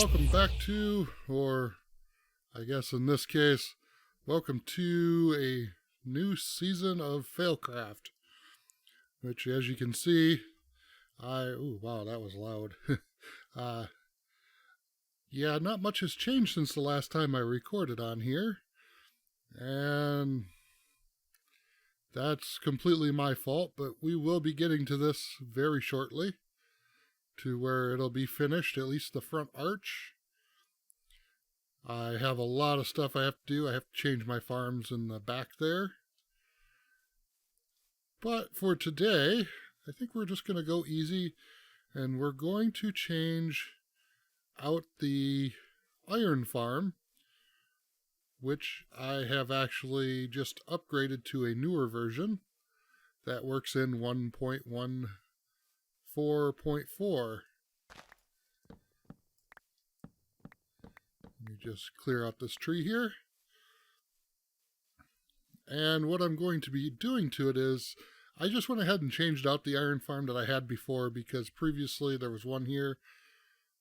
welcome back to, or I guess in this case, welcome to a new season of Failcraft, which as you can see, ooh, wow, that was loud. Yeah, not much has changed since the last time I recorded on here, and that's completely my fault, but we will be getting to this very shortly, to where it'll be finished, at least the front arch. I have a lot of stuff I have to do. I have to change my farms in the back there. But for today, I think we're just going to go easy, and we're going to change out the iron farm, which I have actually just upgraded to a newer version that works in 1.14.4. Let me just clear out this tree here. And what I'm going to be doing to it is, I just went ahead and changed out the iron farm that I had before, because previously there was one here,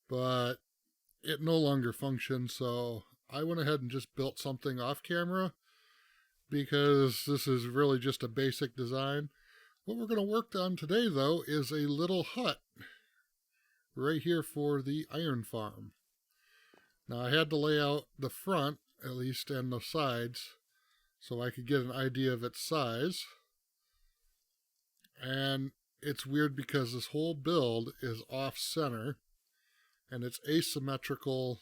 but it no longer functioned, so I went ahead and just built something off camera, because this is really just a basic design. What we're going to work on today, though, is a little hut right here for the iron farm. Now, I had to lay out the front, at least, and the sides, so I could get an idea of its size. And it's weird because this whole build is off-center, and it's asymmetrical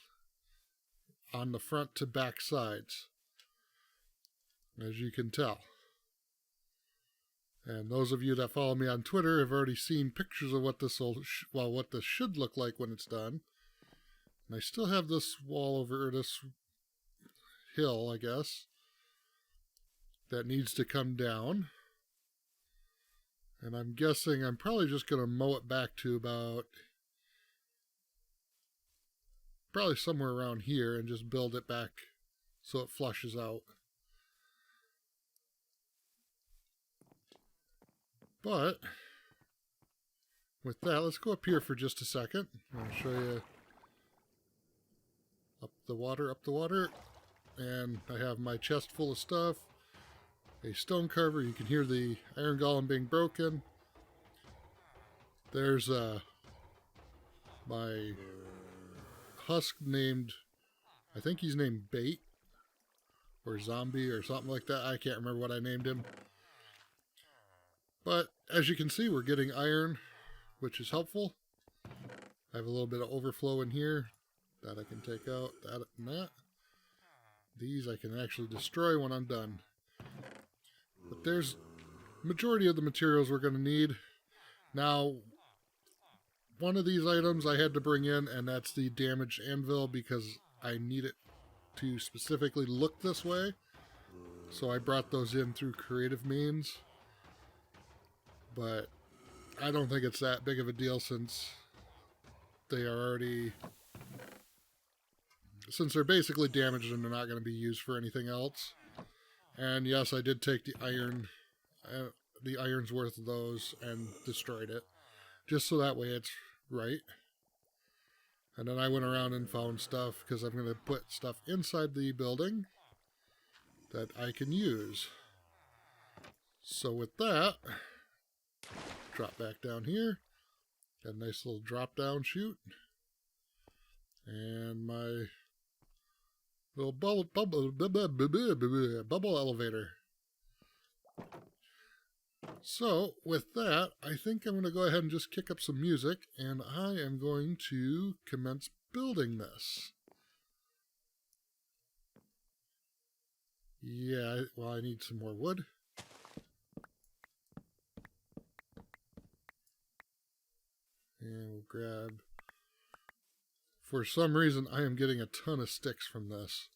on the front to back sides, as you can tell. And those of you that follow me on Twitter have already seen pictures of what this what this should look like when it's done. And I still have this wall over this hill, I guess, that needs to come down. And I'm guessing I'm probably just going to mow it back to about, probably somewhere around here, and just build it back so it flushes out. But with that, let's go up here for just a second. I'm going to show you up the water, and I have my chest full of stuff, a stone carver. You can hear the iron golem being broken. There's my husk named, I think he's named Bait or Zombie or something like that. I can't remember what I named him. But as you can see, we're getting iron, which is helpful. I have a little bit of overflow in here that I can take out, that and that. These I can actually destroy when I'm done. But there's majority of the materials we're going to need. Now, one of these items I had to bring in, and that's the damaged anvil, because I need it to specifically look this way. So I brought those in through creative means. But I don't think it's that big of a deal, since they are already, since they're basically damaged and they're not going to be used for anything else. And yes, I did take the iron's worth of those and destroyed it, just so that way it's right. And then I went around and found stuff, because I'm going to put stuff inside the building that I can use. So with that, drop back down here. Got a nice little drop down chute. And my little bubble elevator. So with that, I think I'm going to go ahead and just kick up some music, and I am going to commence building this. Yeah, well, I need some more wood. And we'll grab, for some reason I am getting a ton of sticks from this.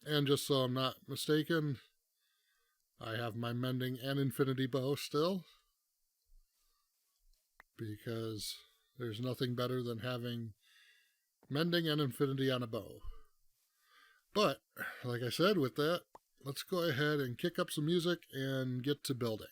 And just so I'm not mistaken, I have my mending and infinity bow still, because there's nothing better than having mending and infinity on a bow. But, like I said, with that, let's go ahead and kick up some music and get to building.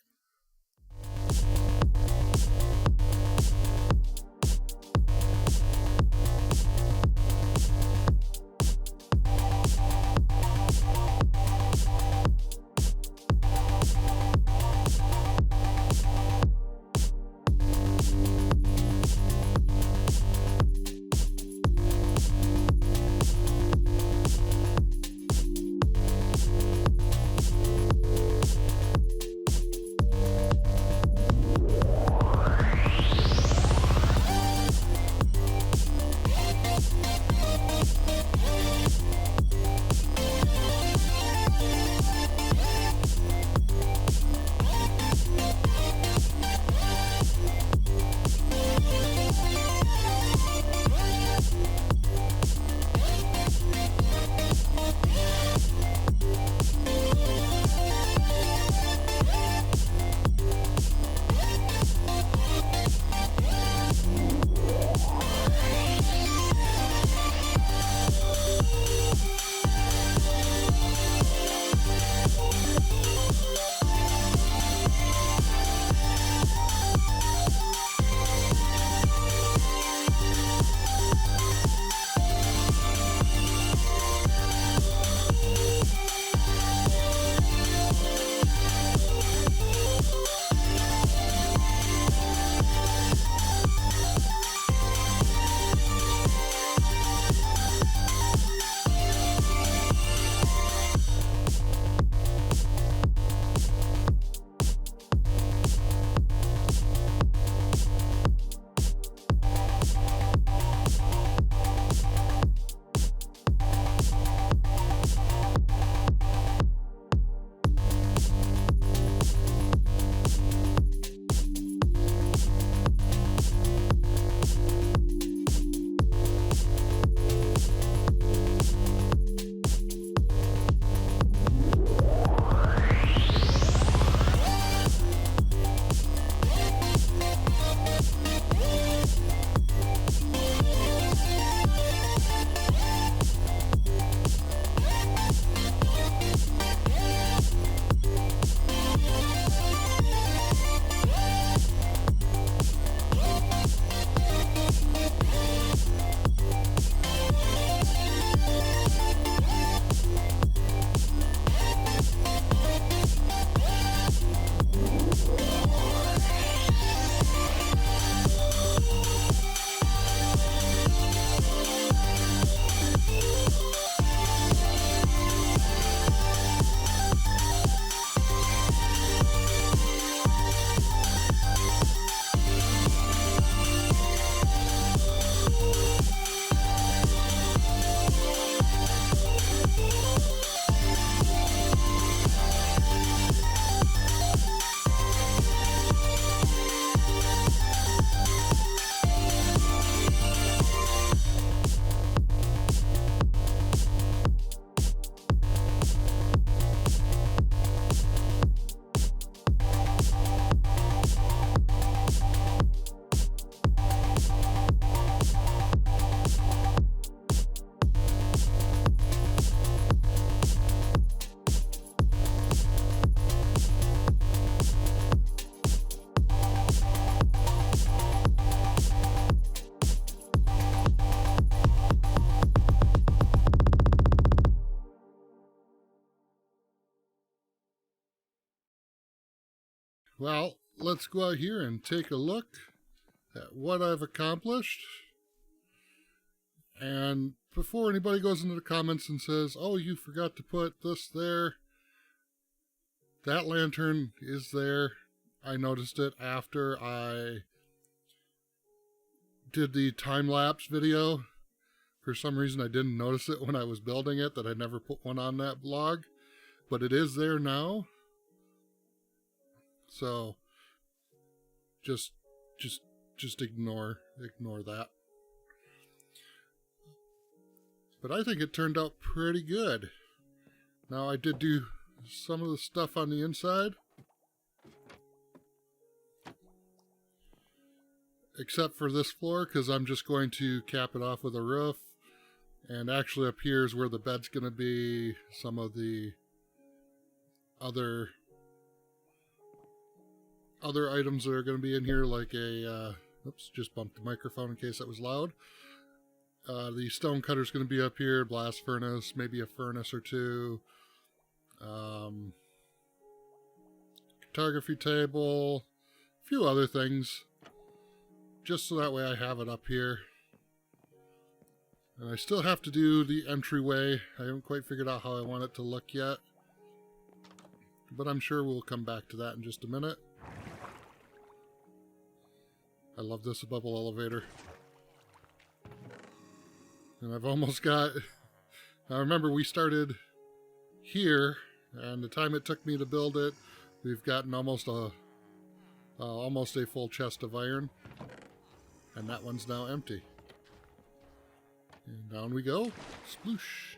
Well, let's go out here and take a look at what I've accomplished. And before anybody goes into the comments and says, oh, you forgot to put this there, that lantern is there. I noticed it after I did the time-lapse video. For some reason I didn't notice it when I was building it, that I never put one on that blog. But it is there now. So just ignore that. But I think it turned out pretty good. Now I did do some of the stuff on the inside. Except for this floor, because I'm just going to cap it off with a roof. And actually up here is where the bed's going to be. Some of the other items that are going to be in here, like a... oops, just bumped the microphone in case that was loud. The stone cutter's going to be up here, blast furnace, maybe a furnace or two. Photography table, a few other things. Just so that way I have it up here. And I still have to do the entryway. I haven't quite figured out how I want it to look yet. But I'm sure we'll come back to that in just a minute. I love this bubble elevator. And I've almost got... I remember we started here, and the time it took me to build it, we've gotten almost a full chest of iron. And that one's now empty. And down we go. Sploosh.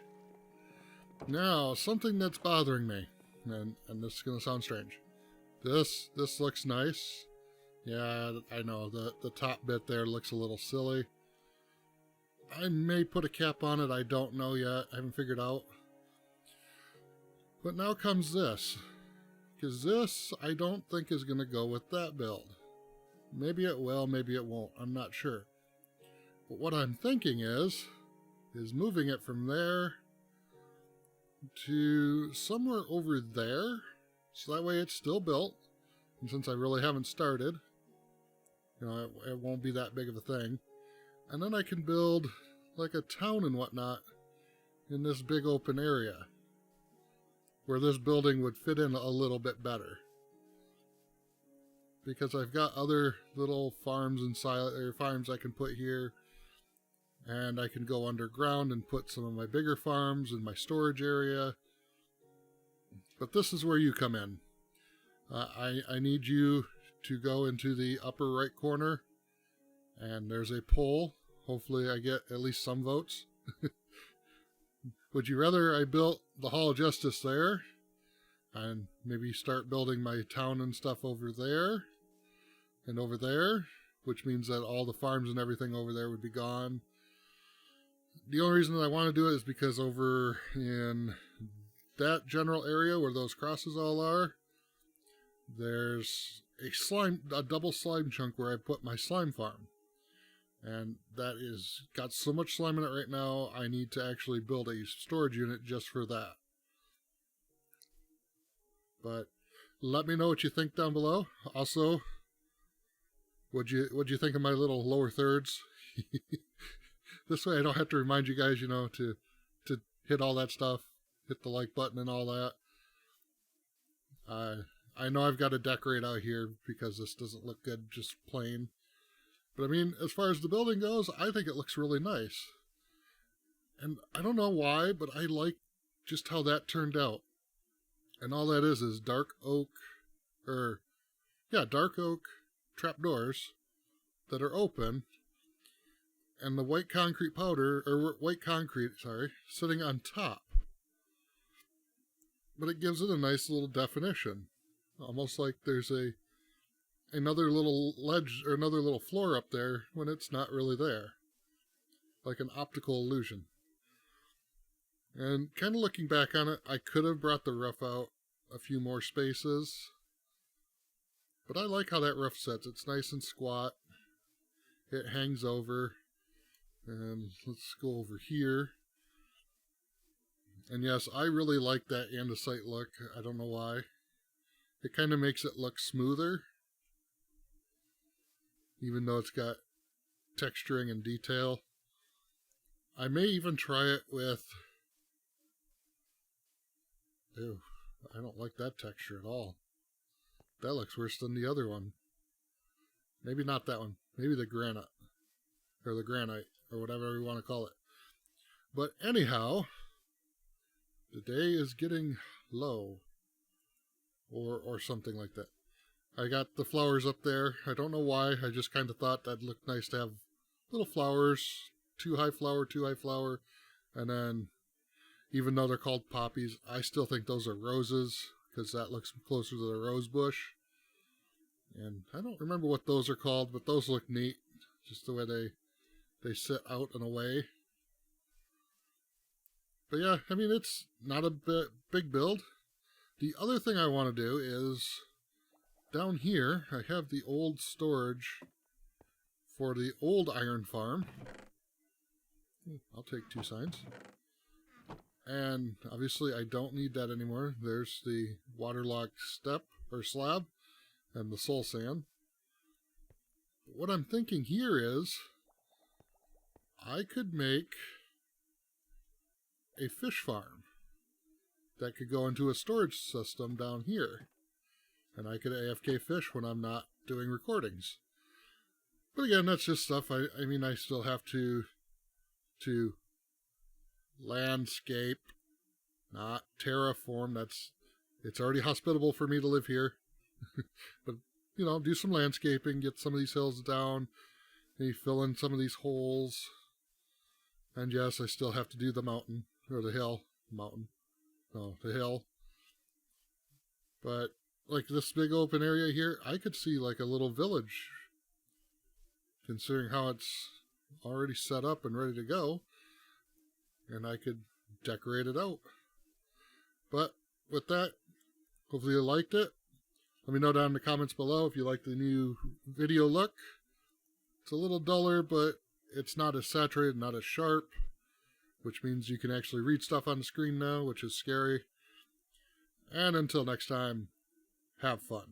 Now, something that's bothering me. And this is going to sound strange. This looks nice. Yeah, I know. The top bit there looks a little silly. I may put a cap on it. I don't know yet. I haven't figured out. But now comes this. Because this, I don't think is going to go with that build. Maybe it will, maybe it won't. I'm not sure. But what I'm thinking is moving it from there to somewhere over there. So that way it's still built. And since I really haven't started, you know, it won't be that big of a thing. And then I can build like a town and whatnot in this big open area where this building would fit in a little bit better. Because I've got other little farms and farms I can put here, and I can go underground and put some of my bigger farms in my storage area. But this is where you come in. I need you to go into the upper right corner, and there's a poll. Hopefully I get at least some votes. Would you rather I built the Hall of Justice there, and maybe start building my town and stuff over there, and over there, which means that all the farms and everything over there would be gone. The only reason that I want to do it is because over in that general area where those crosses all are, there's a double slime chunk where I put my slime farm. And that is got so much slime in it right now, I need to actually build a storage unit just for that. But let me know what you think down below. Also, what'd you think of my little lower thirds? This way I don't have to remind you guys, you know, to hit all that stuff, hit the like button and all that. I know I've got to decorate out here because this doesn't look good just plain. But I mean, as far as the building goes, I think it looks really nice. And I don't know why, but I like just how that turned out. And all that is dark oak trapdoors that are open, and the white concrete sitting on top. But it gives it a nice little definition. Almost like there's another little ledge or another little floor up there when it's not really there. Like an optical illusion. And kind of looking back on it, I could have brought the roof out a few more spaces. But I like how that roof sits. It's nice and squat. It hangs over. And let's go over here. And yes, I really like that andesite look. I don't know why. it kind of makes it look smoother, even though it's got texturing and detail. I may even try it with... Ew, I don't like that texture at all. That looks worse than the other one. Maybe not that one. Maybe the granite. Or the granite. Or whatever we want to call it. But anyhow, the day is getting low. Or something like that. I got the flowers up there. I don't know why. I just kind of thought that'd look nice to have little flowers. Too high flower. And then, even though they're called poppies, I still think those are roses, because that looks closer to the rose bush. And I don't remember what those are called, but those look neat. Just the way they sit out and away. But yeah, I mean, it's not a big build. The other thing I want to do is, down here, I have the old storage for the old iron farm. I'll take 2 signs. And obviously I don't need that anymore. There's the waterlogged step or slab and the soul sand. But what I'm thinking here is I could make a fish farm that could go into a storage system down here. And I could AFK fish when I'm not doing recordings. But again, that's just stuff. I mean, I still have to landscape, not terraform. It's already hospitable for me to live here. But, you know, do some landscaping, get some of these hills down, maybe fill in some of these holes. And yes, I still have to do the mountain, or the hill. Mountain. No, the hill. But, like this big open area here, I could see like a little village, considering how it's already set up and ready to go. And I could decorate it out. But with that, hopefully you liked it. Let me know down in the comments below if you like the new video look. It's a little duller, but it's not as saturated, not as sharp, which means you can actually read stuff on the screen now, which is scary. And until next time, have fun.